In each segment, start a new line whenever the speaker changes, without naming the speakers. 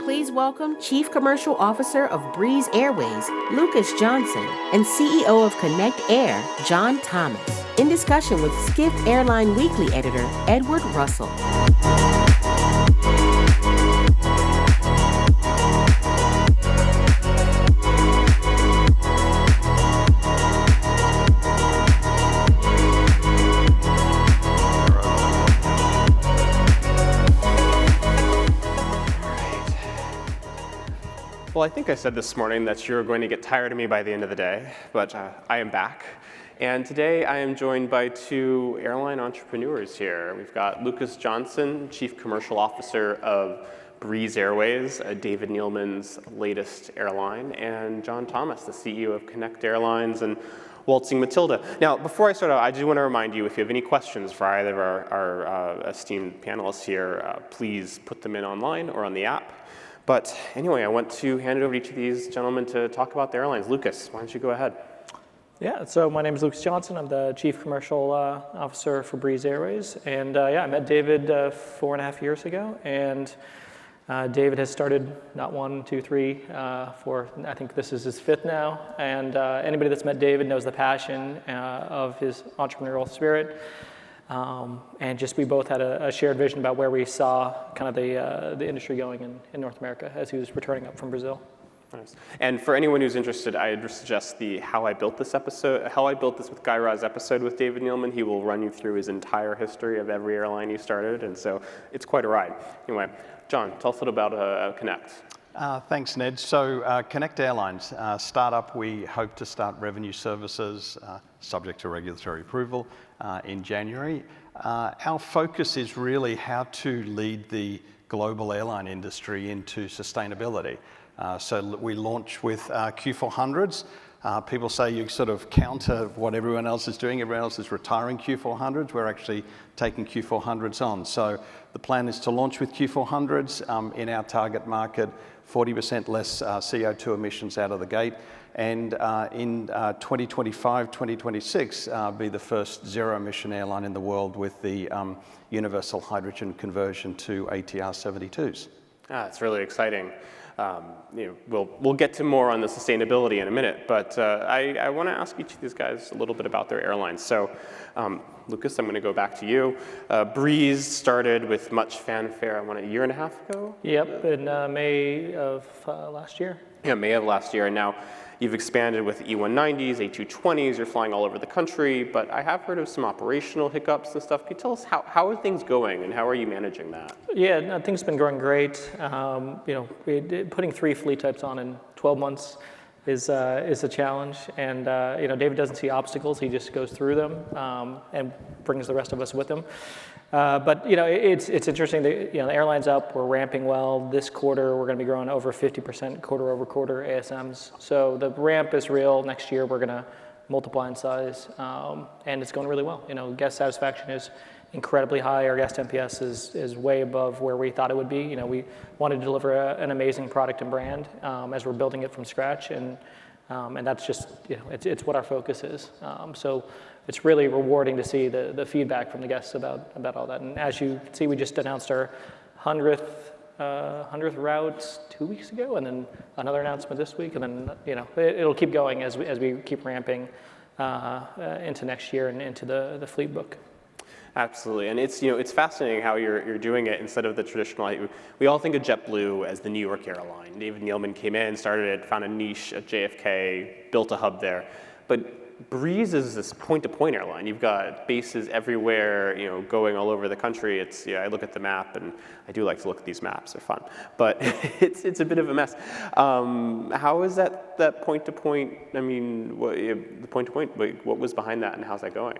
Please welcome Chief Commercial Officer of Breeze Airways, Lukas Johnson, and CEO of Connect Air, John Tomas, in discussion with Skift Airline Weekly Editor, Edward Russell.
Well, I think I said this morning that you're going to get tired of me by the end of the day, but I am back. And today I am joined by two airline entrepreneurs here. We've got Lukas Johnson, Chief Commercial Officer of Breeze Airways, David Neeleman's latest airline, and John Tomas, the CEO of Connect Airlines and Waltzing Matilda. Now, before I start out, I do want to remind you, if you have any questions for either of our esteemed panelists here, please put them in online or on the app. But anyway, I want to hand it over to each of these gentlemen to talk about the airlines. Lukas, why don't you go ahead?
Yeah, so my name is Lukas Johnson. I'm the Chief Commercial Officer for Breeze Airways. And I met David 4.5 years ago. And David has started not 1, 2, 3, for I think this is his 5th now. And anybody that's met David knows the passion of his entrepreneurial spirit. And just we both had a shared vision about where we saw kind of the industry going in North America as he was returning up from Brazil.
Nice. And for anyone who's interested, I would suggest the How I Built This with Guy Raz episode with David Neeleman. He will run you through his entire history of every airline he started, and so it's quite a ride. Anyway, John, tell us a little about Connect.
Thanks, Ned. So Connect Airlines, startup, we hope to start revenue services subject to regulatory approval in January. Our focus is really how to lead the global airline industry into sustainability. So we launch with Q400s. People say you sort of counter what everyone else is doing. Everyone else is retiring Q400s. We're actually taking Q400s on. So the plan is to launch with Q400s in our target market, 40% less CO2 emissions out of the gate. And in 2025, 2026, be the first zero-emission airline in the world with the universal hydrogen conversion to ATR 72s.
It's really exciting. We'll get to more on the sustainability in a minute, but I want to ask each of these guys a little bit about their airlines. So, Lukas, I'm going to go back to you. Breeze started with much fanfare, a year and a half ago?
Yep, in May of last year.
Yeah, May of last year, and now you've expanded with E190s, A220s, you're flying all over the country, but I have heard of some operational hiccups and stuff. Can you tell us how are things going and how are you managing that?
Yeah, no, things have been going great. Putting 3 fleet types on in 12 months is a challenge, and David doesn't see obstacles; he just goes through them and brings the rest of us with him. But it's interesting that the airline's up. We're ramping well. This quarter, we're going to be growing over 50% quarter over quarter ASMs. So the ramp is real. Next year, we're going to multiply in size, and it's going really well. Guest satisfaction is incredibly high. Our guest NPS is way above where we thought it would be. We wanted to deliver an amazing product and brand as we're building it from scratch, and that's just it's what our focus is. So it's really rewarding to see the feedback from the guests about all that. And as you see, we just announced our 100th route 2 weeks ago, and then another announcement this week, and then it'll keep going as we keep ramping into next year and into the fleet book.
Absolutely, and it's fascinating how you're doing it instead of the traditional. We all think of JetBlue as the New York airline. David Neeleman came in, started it, found a niche at JFK, built a hub there, but Breeze is this point-to-point airline. You've got bases everywhere, going all over the country. I look at the map, and I do like to look at these maps. They're fun, but it's a bit of a mess. How is that point-to-point? The point-to-point. What was behind that, and how's that going?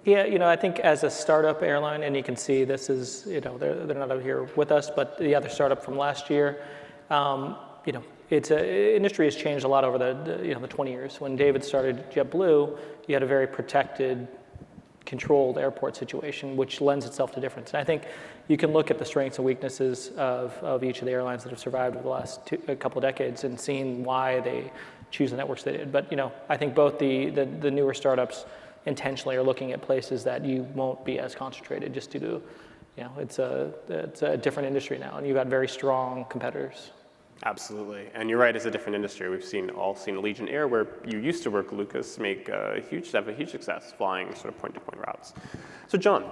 Yeah, I think as a startup airline, and you can see this is, they're not out here with us, but the other startup from last year. Industry has changed a lot over the 20 years. When David started JetBlue, you had a very protected, controlled airport situation, which lends itself to difference. And I think you can look at the strengths and weaknesses of each of the airlines that have survived over the last couple of decades and seen why they choose the networks they did. But I think both the newer startups intentionally are looking at places that you won't be as concentrated just due to, it's a different industry now, and you've got very strong competitors.
Absolutely, and you're right. It's a different industry. We've seen Allegiant Air, where you used to work, Lukas, have a huge success flying sort of point-to-point routes. So, John,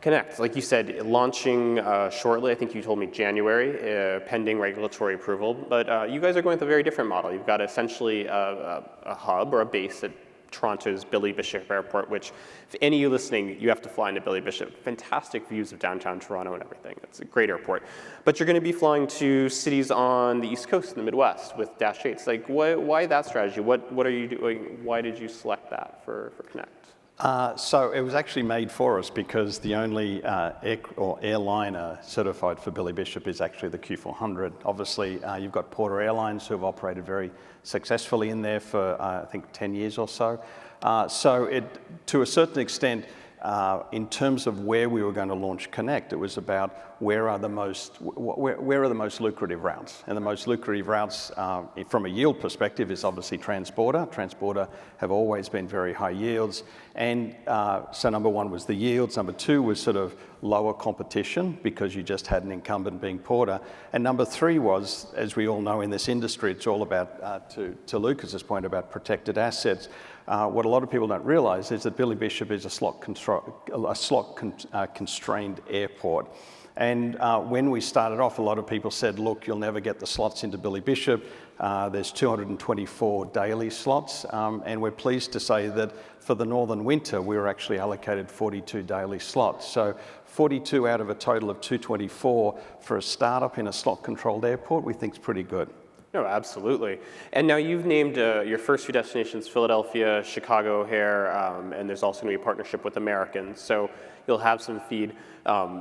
Connect, like you said, launching shortly. I think you told me January, pending regulatory approval. But you guys are going with a very different model. You've got essentially a hub or a base at Toronto's Billy Bishop Airport, which, if any of you listening, you have to fly into Billy Bishop. Fantastic views of downtown Toronto and everything. It's a great airport. But you're going to be flying to cities on the East Coast in the Midwest with Dash 8s. Like, why that strategy? What are you doing? Why did you select that for Connect?
So it was actually made for us because the only airliner certified for Billy Bishop is actually the Q400. Obviously, you've got Porter Airlines who have operated very successfully in there for, I think, 10 years or so. So it, to a certain extent, in terms of where we were going to launch Connect, it was about where are the most lucrative routes. And the most lucrative routes from a yield perspective is obviously transporter. Transporter have always been very high yields. And so number one was the yields. Number two was sort of lower competition because you just had an incumbent being Porter. And number three was, as we all know in this industry, it's all about, to Lucas's point about protected assets. What a lot of people don't realize is that Billy Bishop is a slot-constrained airport. And when we started off, a lot of people said, look, you'll never get the slots into Billy Bishop. There's 224 daily slots. And we're pleased to say that for the northern winter, we were actually allocated 42 daily slots. So 42 out of a total of 224 for a startup in a slot-controlled airport, we think is pretty good.
No, absolutely. And now you've named your first few destinations, Philadelphia, Chicago O'Hare, and there's also going to be a partnership with American. So you'll have some feed.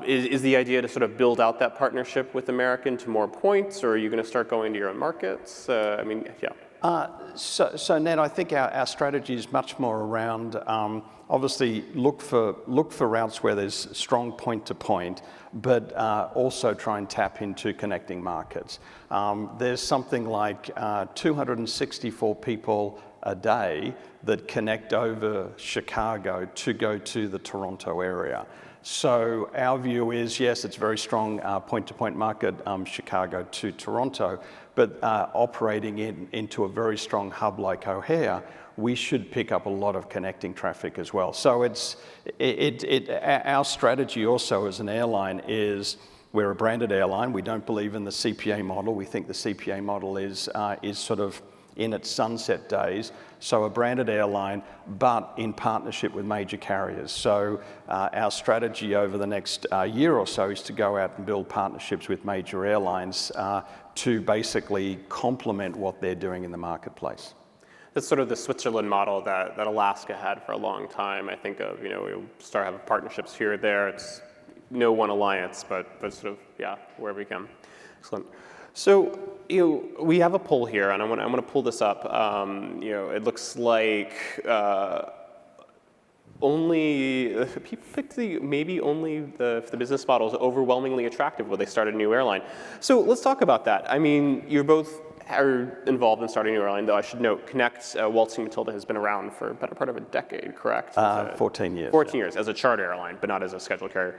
Is the idea to sort of build out that partnership with American to more points, or are you going to start going to your own markets? I mean, yeah.
So Ned, I think our strategy is much more around obviously look for routes where there's strong point-to-point, but also try and tap into connecting markets. There's something like 264 people a day that connect over Chicago to go to the Toronto area. So our view is, yes, it's very strong point-to-point market, Chicago to Toronto, but operating into a very strong hub like O'Hare, we should pick up a lot of connecting traffic as well. So our strategy also as an airline is we're a branded airline. We don't believe in the CPA model. We think the CPA model is sort of in its sunset days. So a branded airline, but in partnership with major carriers. So our strategy over the next year or so is to go out and build partnerships with major airlines to basically complement what they're doing in the marketplace.
That's sort of the Switzerland model that Alaska had for a long time. I think of, we'll start having partnerships here or there. It's no one alliance, but sort of, yeah, wherever we can. Excellent. So, we have a poll here, and I'm going to pull this up. It looks like people picked if the business model is overwhelmingly attractive when they start a new airline. So let's talk about that. I mean, you're both are involved in starting a new airline, though I should note, Connect, Waltzing Matilda has been around for a better part of a decade, correct?
14 years.
14 years as a charter airline, but not as a scheduled carrier.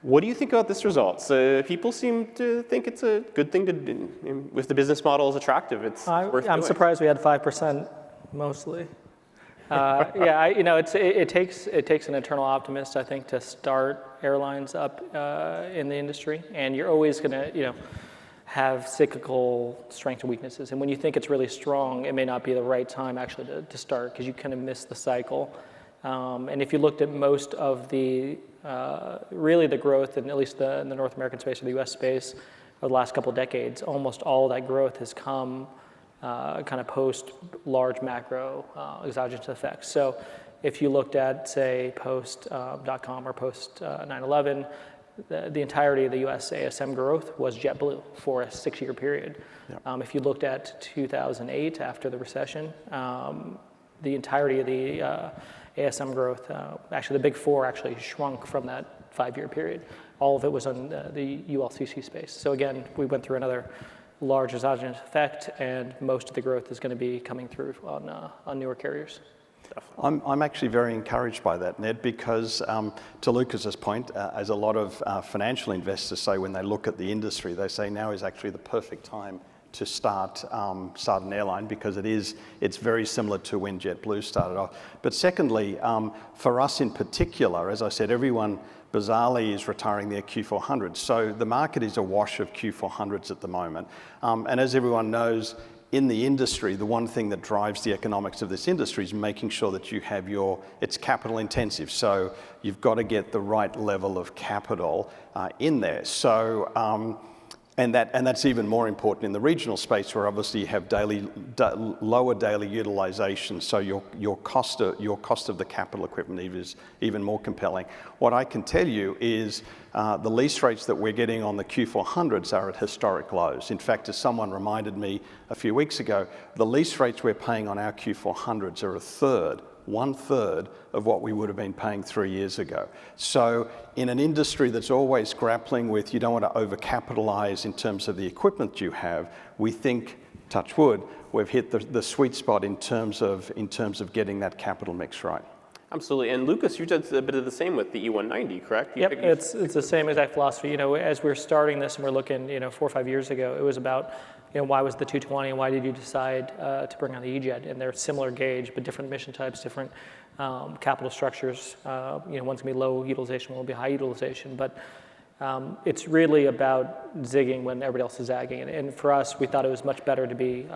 What do you think about this result? People seem to think it's a good thing to do. If the business model is attractive, it's worth
I'm
doing.
surprised we had 5% mostly. It takes an eternal optimist, I think, to start airlines up in the industry, and you're always going to, have cyclical strengths and weaknesses. And when you think it's really strong, it may not be the right time actually to start because you kind of miss the cycle. And if you looked at most of the really the growth, in at least in the North American space or the U.S. space, over the last couple of decades, almost all of that growth has come kind of post large macro exogenous effects. So if you looked at, say, post .com or post 9/11, the entirety of the U.S. ASM growth was JetBlue for a 6-year period. Yep. If you looked at 2008, after the recession, the entirety of the ASM growth, actually the big four actually shrunk from that 5-year period. All of it was on the ULCC space. So again, we went through another large exogenous effect, and most of the growth is going to be coming through on newer carriers.
I'm actually very encouraged by that, Ned, because to Lucas's point, as a lot of financial investors say when they look at the industry, they say now is actually the perfect time start an airline, because it's very similar to when JetBlue started off. But secondly, for us in particular, as I said, everyone bizarrely is retiring their Q400s. So the market is awash of Q400s at the moment. And as everyone knows, in the industry, the one thing that drives the economics of this industry is making sure that you have it's capital intensive. So you've got to get the right level of capital in there. So, and that's even more important in the regional space, where obviously you have lower daily utilization. So your cost of the capital equipment is even more compelling. What I can tell you is the lease rates that we're getting on the Q400s are at historic lows. In fact, as someone reminded me a few weeks ago, the lease rates we're paying on our Q400s are one third of what we would have been paying 3 years ago. So in an industry that's always grappling with, you don't want to overcapitalize in terms of the equipment you have, we think, touch wood, we've hit the sweet spot in terms of getting that capital mix right.
Absolutely. And Lukas, you did a bit of the same with the E190, correct?
Yep, it's the same exact philosophy. You know, as we're starting this and we're looking, 4 or 5 years ago, it was about, why was the 220 and why did you decide to bring on the E-Jet? And they're similar gauge, but different mission types, different capital structures. One's going to be low utilization, one will be high utilization. But it's really about zigging when everybody else is zagging. And for us, we thought it was much better to be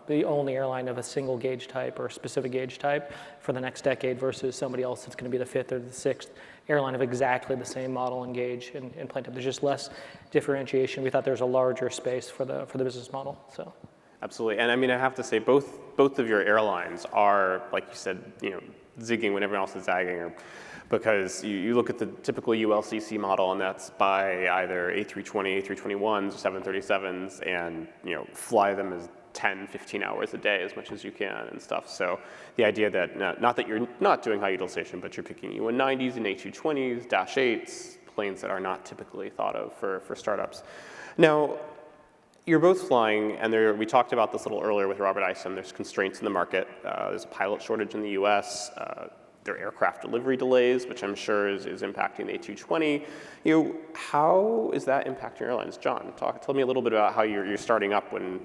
the only airline of a single gauge type or a specific gauge type for the next decade versus somebody else that's going to be the 5th or the 6th airline of exactly the same model and gauge and plane type. There's just less differentiation. We thought there was a larger space for the business model. So.
Absolutely. And I mean, I have to say, both of your airlines are, like you said, zigging when everyone else is zagging, because you look at the typical ULCC model, and that's buy either A320, A321s, or 737s, and fly them as 10, 15 hours a day as much as you can and stuff. So the idea that, not that you're not doing high utilization, but you're picking E190s and A220s, Dash 8s, planes that are not typically thought of for startups. Now, you're both flying, and we talked about this a little earlier with Robert Isom. There's constraints in the market. There's a pilot shortage in the US. There are aircraft delivery delays, which I'm sure is impacting the A220. How is that impacting airlines? John, tell me a little bit about how you're starting up when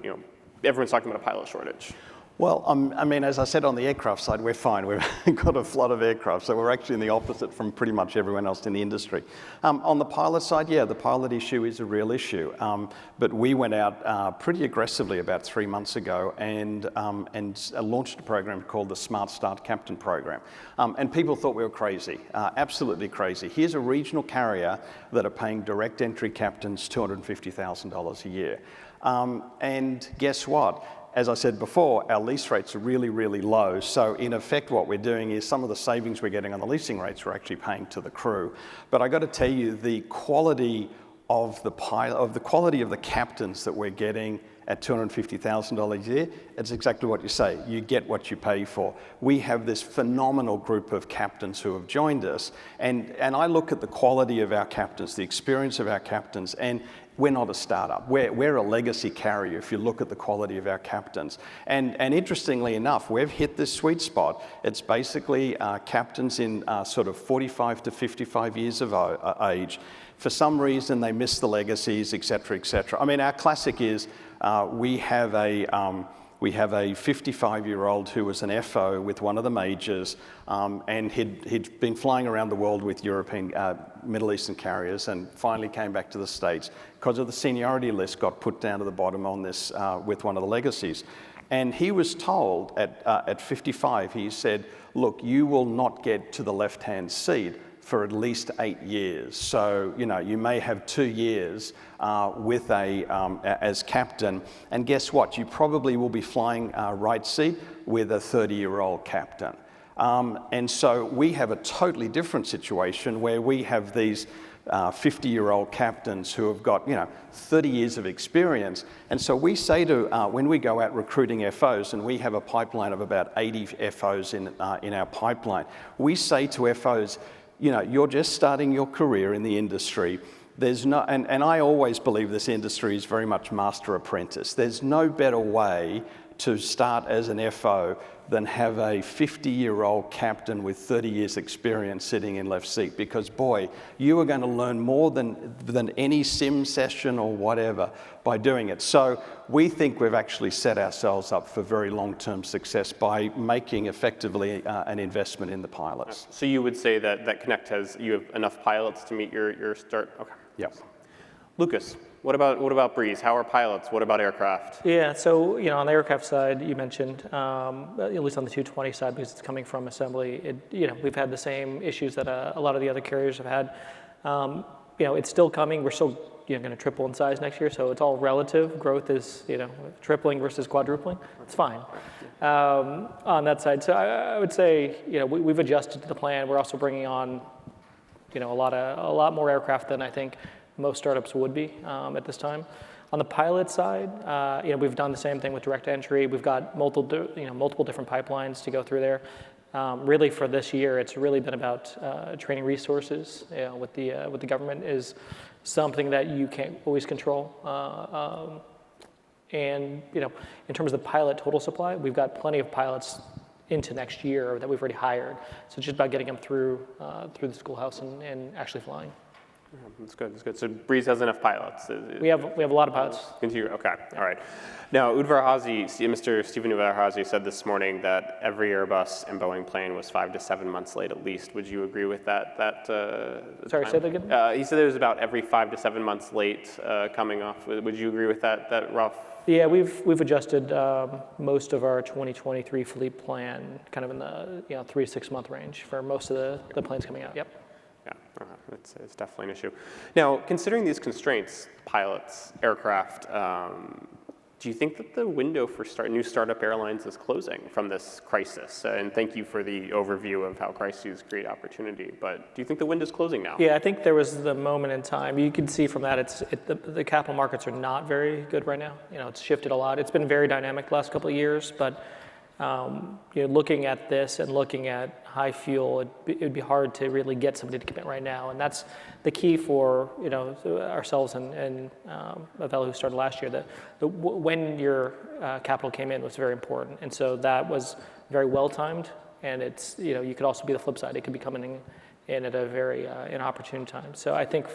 everyone's talking about a pilot shortage.
Well, I mean, as I said, on the aircraft side, we're fine. We've got a flood of aircraft, so we're actually in the opposite from pretty much everyone else in the industry. On the pilot side, yeah, the pilot issue is a real issue. But we went out pretty aggressively about 3 months ago and launched a program called the Smart Start Captain Program. And people thought we were crazy, absolutely crazy. Here's a regional carrier that are paying direct entry captains $250,000 a year. And guess what? As I said before, our lease rates are really, really low. So in effect, what we're doing is some of the savings we're getting on the leasing rates we're actually paying to the crew. But I got to tell you, the quality of the quality of the captains that we're getting at $250,000 a year, it's exactly what you say. You get what you pay for. We have this phenomenal group of captains who have joined us, and I look at the quality of our captains, the experience of our captains, and we're not a startup. We're a legacy carrier if you look at the quality of our captains. And interestingly enough, we've hit this sweet spot. It's basically captains in sort of 45 to 55 years of age. For some reason, they miss the legacies, et cetera, et cetera. I mean, our classic is we have a 55-year-old who was an FO with one of the majors, and he'd been flying around the world with European, Middle Eastern carriers, and finally came back to the States because of the seniority list got put down to the bottom on this with one of the legacies. And he was told at 55, he said, look, you will not get to the left-hand seat for at least 8 years. So, you may have 2 years with as captain, and guess what? You probably will be flying right seat with a 30-year-old captain. And so we have a totally different situation where we have these 50-year-old captains who have got 30 years of experience. And so we say to when we go out recruiting FOs, and we have a pipeline of about 80 FOs in our pipeline, we say to FOs, you're just starting your career in the industry. There's no, and I always believe this industry is very much master apprentice. There's no better way to start as an FO than have a 50-year-old captain with 30 years experience sitting in left seat, because boy, you are going to learn more than any sim session or whatever by doing it. So we think we've actually set ourselves up for very long-term success by making effectively an investment in the pilots.
So you would say that Connect you have enough pilots to meet your start? Okay.
Yep.
Lucas, what about Breeze? How are pilots? What about aircraft?
Yeah, so on the aircraft side, you mentioned, at least on the 220 side, because it's coming from assembly, we've had the same issues that a lot of the other carriers have had. It's still coming. We're still going to triple in size next year, so it's all relative. Growth is tripling versus quadrupling. It's fine on that side. So I would say we've adjusted to the plan. We're also bringing on a lot more aircraft than I think most startups would be at this time. On the pilot side, we've done the same thing with direct entry. We've got multiple different pipelines to go through there. Really, for this year, it's really been about training resources. With the government is something that you can't always control. And in terms of the pilot total supply, we've got plenty of pilots into next year that we've already hired. So it's just about getting them through the schoolhouse and actually flying.
That's good. That's good. So Breeze has enough pilots.
We have a lot of pilots.
Okay. All right. Now, Mr. Stephen Udvar-Hazy said this morning that every Airbus and Boeing plane was 5 to 7 months late at least. Would you agree with that?
Sorry, say that again.
He said it was about every 5 to 7 months late coming off. Would you agree with that rough?
Yeah, we've adjusted most of our 2023 fleet plan kind of in the 3 to 6 month range for most of the planes coming out. Yep.
Yeah, it's definitely an issue. Now, considering these constraints, pilots, aircraft, do you think that the window for new startup airlines is closing from this crisis? And thank you for the overview of how crises create opportunity. But do you think the window's closing now?
Yeah, I think there was the moment in time. You can see from that the capital markets are not very good right now. It's shifted a lot. It's been very dynamic the last couple of years, but looking at this and looking at high fuel, it would be hard to really get somebody to commit right now, and that's the key for ourselves and a fellow who started last year. That when your capital came in was very important, and so that was very well timed. And it's you could also be the flip side; it could be coming in at a very inopportune time. So I think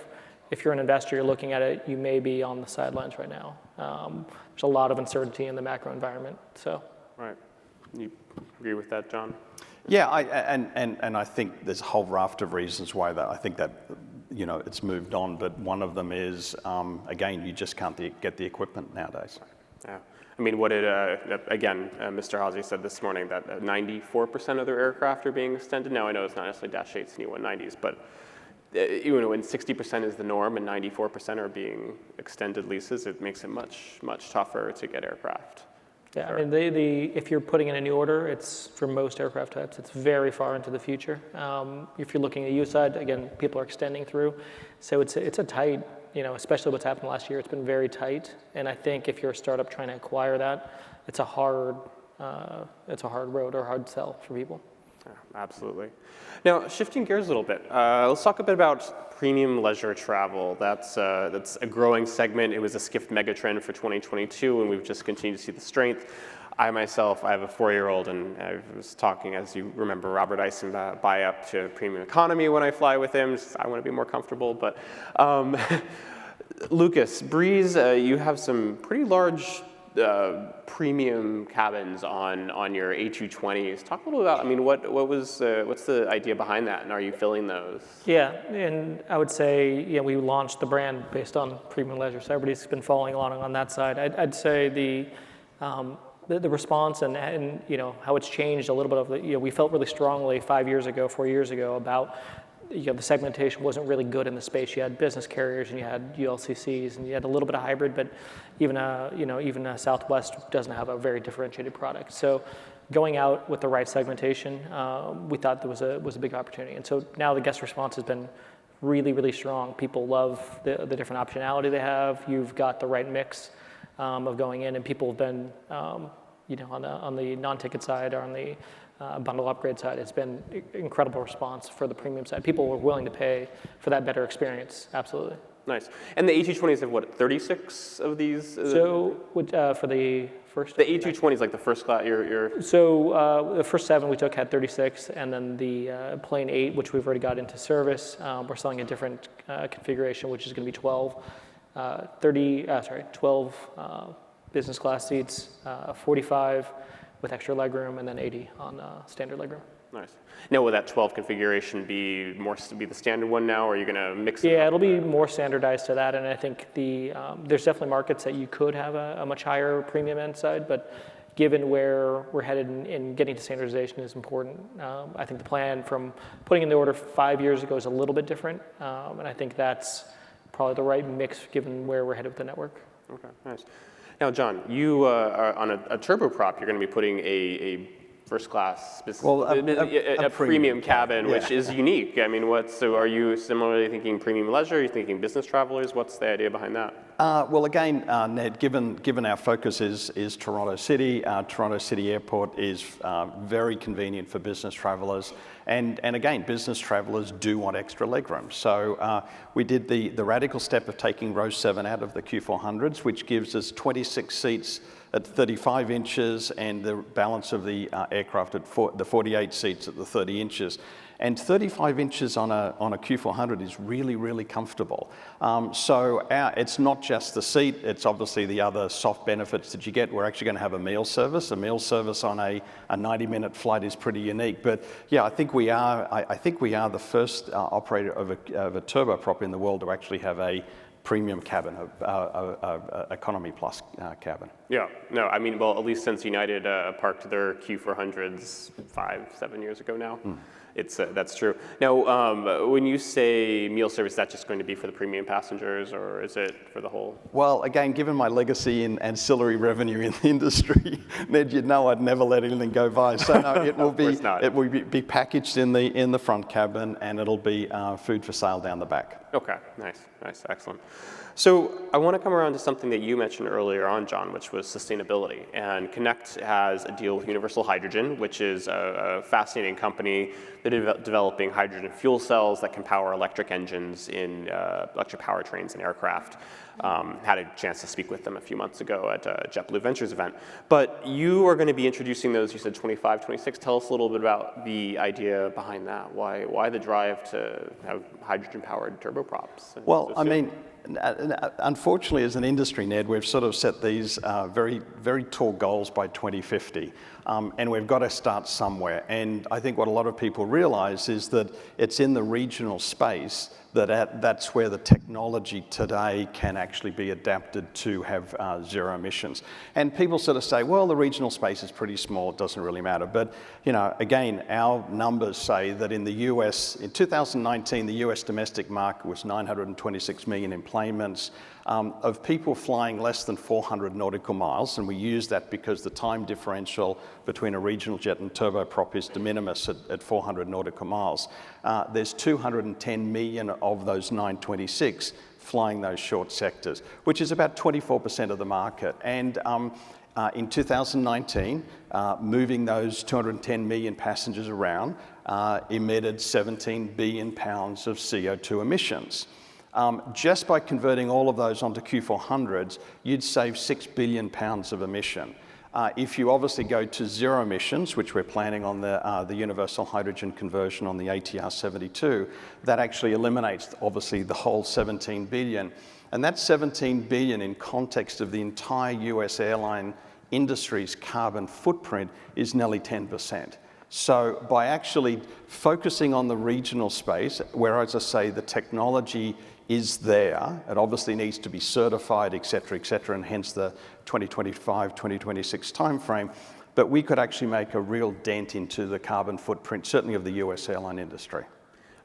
if you're an investor, you're looking at it, you may be on the sidelines right now. There's a lot of uncertainty in the macro environment. So.
Right. You agree with that, John?
Yeah, and I think there's a whole raft of reasons why that. I think that it's moved on, but one of them is again, you just can't get the equipment nowadays.
Yeah, I mean, what did again, Mr. Hazy said this morning that 94% of their aircraft are being extended. Now I know it's not necessarily Dash 8s and E190s, but when 60% is the norm and 94% are being extended leases, it makes it much tougher to get aircraft.
Yeah, I mean, if you're putting in a new order, it's for most aircraft types, it's very far into the future. If you're looking at the U side, again, people are extending through. So it's a tight, especially what's happened last year, it's been very tight. And I think if you're a startup trying to acquire that, it's a hard road or hard sell for people.
Yeah, absolutely. Now, shifting gears a little bit, let's talk a bit about premium leisure travel. That's a growing segment. It was a Skift megatrend for 2022, and we've just continued to see the strength. I have a 4-year-old, and I was talking, as you remember, Robert Eisen buy up to premium economy when I fly with him. I want to be more comfortable, but Lucas, Breeze, you have some pretty large premium cabins on your A220s. Talk a little about, what's the idea behind that, and are you filling those?
Yeah, and I would say, we launched the brand based on premium leisure, so everybody's been following along on that side. I'd say the response and how it's changed a little bit of we felt really strongly 4 years ago about the segmentation wasn't really good in the space. You had business carriers and you had ULCCs and you had a little bit of hybrid, but even Southwest doesn't have a very differentiated product. So going out with the right segmentation, we thought there was a big opportunity. And so now the guest response has been really, really strong. People love the different optionality they have. You've got the right mix of going in, and people have been on the non-ticket side or on the bundle upgrade side, it's been incredible response for the premium side. People were willing to pay for that better experience, absolutely.
Nice. And the A220s have what, 36 of these?
So for the first?
The A220 is like the first class,
So the first 7 we took had 36, and then the plane 8, which we've already got into service, we're selling a different configuration, which is going to be 12, 12 business class seats, 45 with extra legroom, and then 80 on standard legroom.
Nice. Now, will that 12 configuration be the standard one now, or are you going to mix it up?
Yeah, it'll be more standardized to that, and I think there's definitely markets that you could have a much higher premium end side, but given where we're headed in getting to standardization is important. I think the plan from putting in the order 5 years ago is a little bit different, and I think that's probably the right mix given where we're headed with the network.
Okay, nice. Now, John, you are on a turboprop. You're going to be putting a first-class, a premium cabin, which is unique. I mean, so are you similarly thinking premium leisure? Are you thinking business travelers? What's the idea behind that?
Well, again, Ned, given our focus is Toronto City, Toronto City Airport is very convenient for business travelers. And again, business travelers do want extra legroom. So we did the radical step of taking row 7 out of the Q400s, which gives us 26 seats at 35 inches and the balance of the aircraft at the 48 seats at the 30 inches. And 35 inches on a Q400 is really, really comfortable. So it's not just the seat, it's obviously the other soft benefits that you get. We're actually going to have a meal service. A meal service on a 90-minute flight is pretty unique. But yeah, I think we are the first operator of a turboprop in the world to actually have a premium cabin, economy plus cabin.
Yeah, no, I mean, well, at least since United parked their Q400s 5-7 years ago now. That's true. Now, when you say meal service, is that just going to be for the premium passengers, or is it for the whole? Well,
again, given my legacy in ancillary revenue in the industry, Ned, you'd know I'd never let anything go by. So no, it will be packaged in the front cabin, and it'll be food for sale down the back.
Okay, nice, excellent. So I want to come around to something that you mentioned earlier on, John, which was sustainability. And Connect has a deal with Universal Hydrogen, which is a fascinating company that is developing hydrogen fuel cells that can power electric engines in electric powertrains and aircraft. Had a chance to speak with them a few months ago at a JetBlue Ventures event. But you are going to be introducing those, you said 25, 26. Tell us a little bit about the idea behind that. Why the drive to have hydrogen-powered turboprops?
Well, I mean, unfortunately, as an industry, Ned, we've sort of set these very, very tall goals by 2050, and we've got to start somewhere. And I think what a lot of people realize is that it's in the regional space that's where the technology today can actually be adapted to have zero emissions. And people sort of say, well, the regional space is pretty small, it doesn't really matter. But, you know, again, our numbers say that in the US, in 2019, the US domestic market was 926 million enplanements of people flying less than 400 nautical miles, and we use that because the time differential between a regional jet and turboprop is de minimis at 400 nautical miles. There's 210 million of those 926 flying those short sectors, which is about 24% of the market. And in 2019, moving those 210 million passengers around emitted 17 billion pounds of CO2 emissions. Just by converting all of those onto Q400s, you'd save 6 billion pounds of emission. If you obviously go to zero emissions, which we're planning on the universal hydrogen conversion on the ATR 72, that actually eliminates obviously the whole 17 billion. And that 17 billion in context of the entire US airline industry's carbon footprint is nearly 10%. So by actually focusing on the regional space, where, as I say, the technology is there, it obviously needs to be certified, et cetera, and hence the 2025, 2026 timeframe, but we could actually make a real dent into the carbon footprint, certainly of the US airline industry.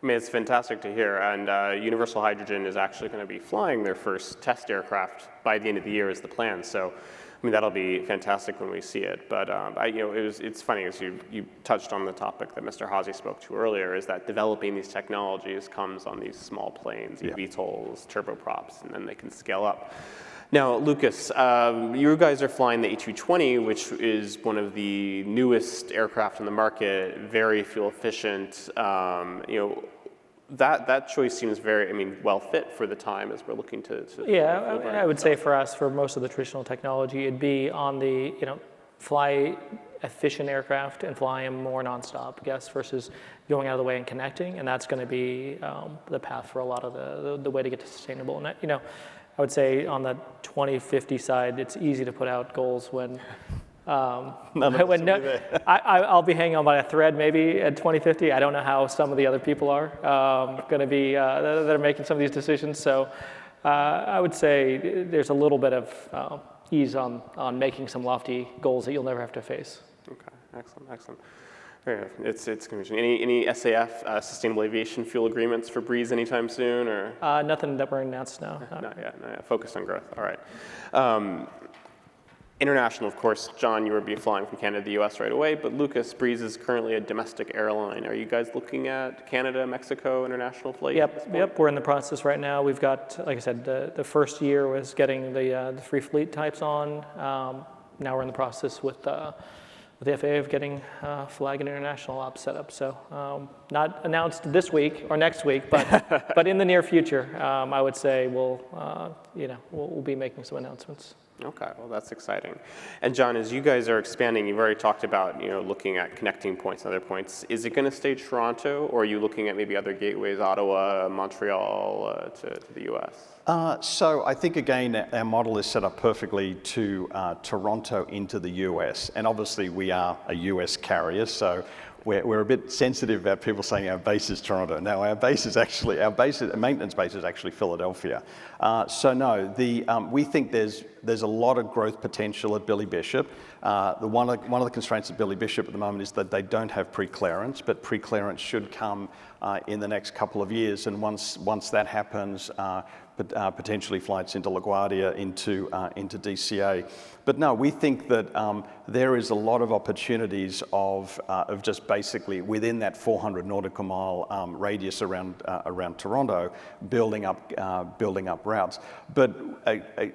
I mean, it's fantastic to hear, and Universal Hydrogen is actually going to be flying their first test aircraft by the end of the year is the plan. So, I mean, that'll be fantastic when we see it. But it's funny as you touched on the topic that Mr. Haase spoke to earlier, is that developing these technologies comes on these small planes, eVTOLs, turboprops, and then they can scale up. Now, Lukas, you guys are flying the A220, which is one of the newest aircraft in the market, very fuel efficient. that choice seems very, well fit for the time as we're looking to
Yeah, I would say for us, for most of the traditional technology, it'd be on the, fly efficient aircraft and fly them more nonstop, I guess, versus going out of the way and connecting, and that's going to be the path for a lot of the way to get to sustainable. And I would say on the 2050 side, it's easy to put out goals when I'll be hanging on by a thread maybe at 2050. I don't know how some of the other people are going to be that are making some of these decisions. So I would say there's a little bit of ease on making some lofty goals that you'll never have to face.
Okay, excellent. Very good. It's going to be any SAF sustainable aviation fuel agreements for Breeze anytime soon, or
nothing that we're announced now.
Not yet. Focused on growth. All right. International, of course, John, you would be flying from Canada to the U.S. right away, but Lukas, Breeze is currently a domestic airline. Are you guys looking at Canada, Mexico, international flight?
Yep. We're in the process right now. We've got, like I said, the first year was getting the free fleet types on. Now we're in the process with the FAA of getting flag and international ops set up. So not announced this week or next week, but in the near future, I would say we'll be making some announcements.
Okay, well that's exciting. And John, as you guys are expanding, you've already talked about looking at connecting points and other points. Is it going to stay Toronto, or are you looking at maybe other gateways, Ottawa, Montreal, to the U.S.?
So I think again our model is set up perfectly to Toronto into the US, and obviously we are a US carrier, so we're a bit sensitive about people saying our base is Toronto. No, our maintenance base is actually Philadelphia. So no, we think there's a lot of growth potential at Billy Bishop. One of the constraints at Billy Bishop at the moment is that they don't have pre-clearance, but pre-clearance should come in the next couple of years, and once that happens, potentially flights into LaGuardia, into DCA. But no, we think that there is a lot of opportunities of just basically within that 400 nautical mile radius around Toronto, building up routes. But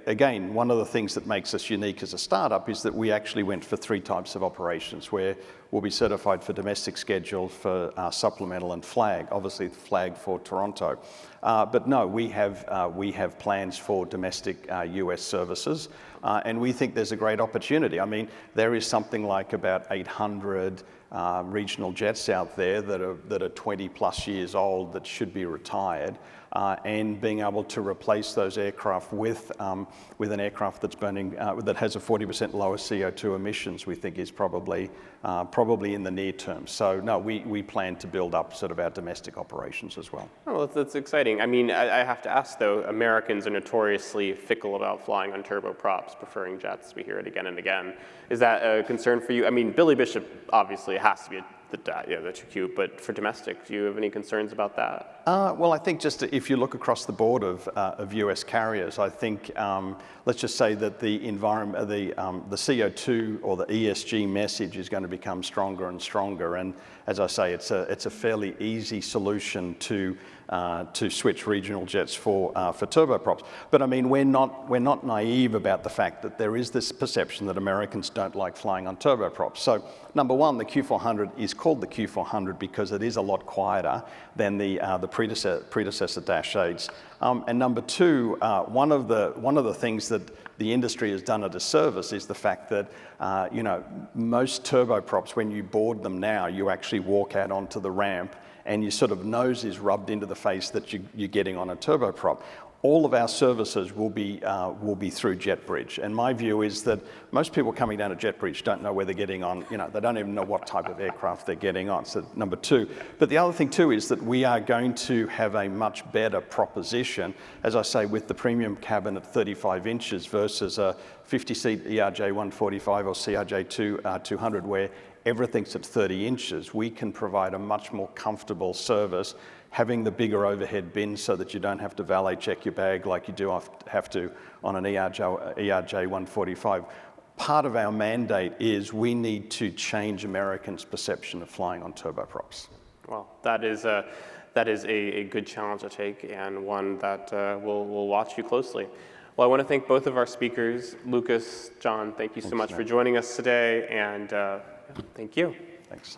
again, one of the things that makes us unique as a startup is that we actually went for 3 types of operations, where we'll be certified for domestic schedule, for supplemental and flag, obviously flag for Toronto. But no, we have plans for domestic US services, and we think there's a great opportunity. I mean, there is something like about 800 regional jets out there that are 20 plus years old that should be retired, and being able to replace those aircraft with an aircraft that's burning that has a 40% lower CO2 emissions, we think is probably in the near term. So no, we plan to build up sort of our domestic operations as well.
Oh, that's exciting. I mean, I have to ask though, Americans are notoriously fickle about flying on turboprops, preferring jets. We hear it again and again. Is that a concern for you? I mean, Billy Bishop obviously has to be the too cute, but for domestic, do you have any concerns about that?
Well, I think just if you look across the board of US carriers, I think let's just say that the environment, the CO2 or the ESG message is going to become stronger and stronger. And as I say, it's a fairly easy solution to switch regional jets for turboprops. But I mean, we're not naive about the fact that there is this perception that Americans don't like flying on turboprops. So number one, the Q400 is called the Q400 because it is a lot quieter than the predecessor Dash 8s. And number two, one of the things that the industry has done a disservice is the fact that most turboprops, when you board them now, you actually walk out onto the ramp and your sort of nose is rubbed into the face that you're getting on a turboprop. All of our services will be through JetBridge, and my view is that most people coming down to JetBridge don't know where they're getting on. They don't even know what type of aircraft they're getting on. So number two, but the other thing too is that we are going to have a much better proposition, as I say, with the premium cabin at 35 inches versus a 50-seat ERJ 145 or CRJ 200, where everything's at 30 inches. We can provide a much more comfortable service, having the bigger overhead bins so that you don't have to valet check your bag like you do have to on an ERJ 145. Part of our mandate is we need to change Americans' perception of flying on turboprops.
Well, that is a good challenge to take, and one that we'll watch you closely. Well, I want to thank both of our speakers, Lukas, John. Thank you so much for joining us today, and thank you.
Thanks.